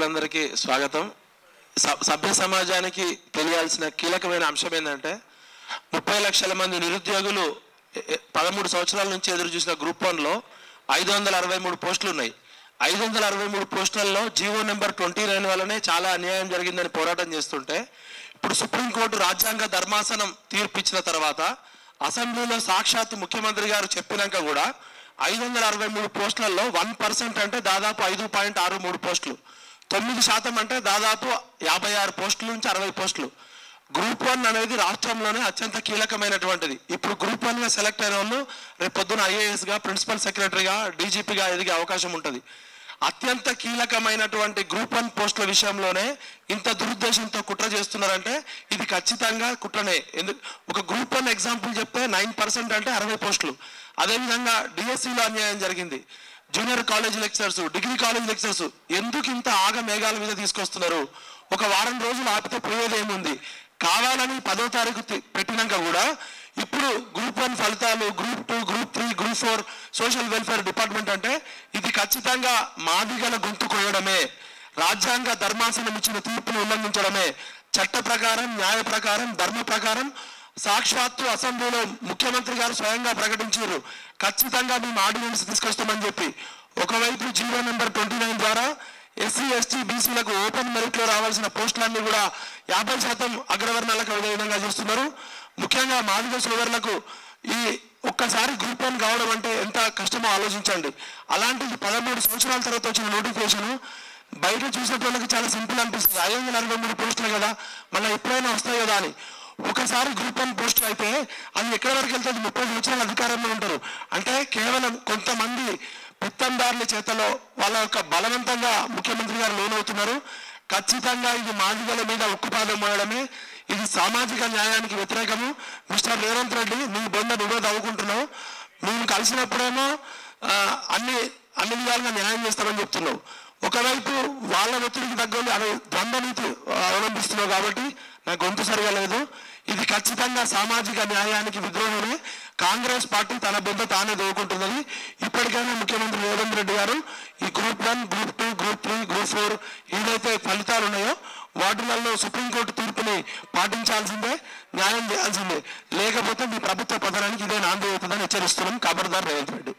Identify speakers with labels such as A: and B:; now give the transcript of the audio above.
A: మిత్రులందరికీ స్వాగతం. సభ్య సమాజానికి తెలియాల్సిన కీలకమైన అంశం ఏంటంటే 30 లక్షల మంది నిరుద్యోగులు 13 సంవత్సరాల నుంచి ఎదురు చూసిన గ్రూప్ 1లో 563 పోస్టులు ఉన్నాయి. 563 పోస్టులలో జీవో నెంబర్ 29 వల్లనే చాలా అన్యాయం జరిగిందని పోరాటం చేస్తుంటే ఇప్పుడు సుప్రీంకోర్టు రాజ్యాంగ ధర్మాసనం తీర్పు ఇచ్చిన తర్వాత అసెంబ్లీలో సాక్షాత్ ముఖ్యమంత్రి గారు చెప్పినాక కూడా 563 పోస్టులలో 1% అంటే దాదాపు 5.63 పోస్టులు, 9% అంటే దాదాపు 56 పోస్టుల నుంచి 60 పోస్టులు. గ్రూప్ 1 అనేది రాష్ట్రంలోనే అత్యంత కీలకమైనటువంటిది. ఇప్పుడు గ్రూప్ 1గా సెలెక్ట్ అయిన వాళ్ళు రేపు పొద్దున ఐఏఎస్గా, ప్రిన్సిపల్ సెక్రటరీగా, డీజీపీగా ఎదిగే అవకాశం ఉంటుంది. అత్యంత కీలకమైనటువంటి గ్రూప్ 1 పోస్టుల విషయంలోనే ఇంత దురుద్దేశంతో కుట్ర చేస్తున్నారంటే ఇది ఖచ్చితంగా కుట్రనే. ఒక గ్రూప్ 1 ఎగ్జాంపుల్ చెప్తే 9% అంటే 60 పోస్టులు. అదేవిధంగా డిఎస్సిలో అన్యాయం జరిగింది. Junior college lecturers, degree college lecturers ఎందుకు ఇంత మేఘాల మీద తీసుకొస్తున్నారు? ఒక వారం రోజులు ఆపితే పోయేది ఏముంది? కావాలని 10వ తారీఖు పెట్టినాక కూడా ఇప్పుడు గ్రూప్ 1 ఫలితాలు, group 2, group 3, group 4 social welfare department అంటే ఇది ఖచ్చితంగా మాదిగల గొంతు కోయడమే, రాజ్యాంగ ధర్మాసనం ఇచ్చిన తీర్పును ఉల్లంఘించడమే. చట్ట ప్రకారం, న్యాయ ప్రకారం, ధర్మ ప్రకారం సాక్షాత్తు అసెంబ్లీలో ముఖ్యమంత్రి గారు స్వయంగా ప్రకటించారు ఖచ్చితంగా మేము ఆర్డినెన్స్ తీసుకొస్తామని చెప్పి. ఒకవైపు జీవో నెంబర్ 29 ద్వారా ఎస్సీ, ఎస్టీ, బీసీలకు ఓపెన్ మెరిట్లో రావాల్సిన పోస్టులన్నీ కూడా 50% అగ్రవర్ణాలకు విధంగా చేస్తున్నారు. ముఖ్యంగా మాదిగ సోదరులకు ఈ ఒక్కసారి గ్రూప్ 1 కావడం అంటే ఎంత కష్టమో ఆలోచించండి. అలాంటిది 13 సంవత్సరాల తర్వాత వచ్చిన నోటిఫికేషన్ బయట చూసేటోళ్ళకి చాలా సింపుల్ అనిపిస్తుంది. 563 పోస్టులు కదా, మళ్ళీ ఎప్పుడైనా వస్తాయి కదా అని. ఒకసారి గ్రూప్ 1 పోస్టులు అయితే అది ఎక్కడి వరకు వెళ్తుంది? 30 సంవత్సరాల అధికారంలో ఉంటారు. అంటే కేవలం కొంతమంది పెత్తందారుల చేతలో వాళ్ళ యొక్క బలవంతంగా ముఖ్యమంత్రి గారు లోనవుతున్నారు. ఖచ్చితంగా ఇది మాదిగల మీద ఉక్కుపాదం మోయడమే. ఇది సామాజిక న్యాయానికి వ్యతిరేకము. మిస్టర్ రేవంత్ రెడ్డి, నీ బొంద నువ్వే తవ్వుకుంటున్నావు. మేము కలిసినప్పుడేమో అన్ని విధాలుగా న్యాయం చేస్తామని చెప్తున్నావు. ఒకవైపు వాళ్ళ ఒత్తిడికి తగ్గ ద్వంద్వ నీతి అవలంబిస్తున్నావు కాబట్టి నా గొంతు సరిగా లేదు. ఇది ఖచ్చితంగా సామాజిక న్యాయానికి విద్రోహమే. కాంగ్రెస్ పార్టీ తన బొంద తానే దోవుకుంటున్నది. ఇప్పటికైనా ముఖ్యమంత్రి రేవంత్ రెడ్డి గారు ఈ గ్రూప్ 1, గ్రూప్ 2, గ్రూప్ 3, గ్రూప్ 4 ఏదైతే ఫలితాలు ఉన్నాయో వాటిలలో సుప్రీంకోర్టు తీర్పుని పాటించాల్సిందే, న్యాయం చేయాల్సిందే. లేకపోతే మీ ప్రభుత్వ పతనానికి ఇదే నాంది అవుతుందని హెచ్చరిస్తున్నాం. ఖబర్దార్ రేవంత్ రెడ్డి.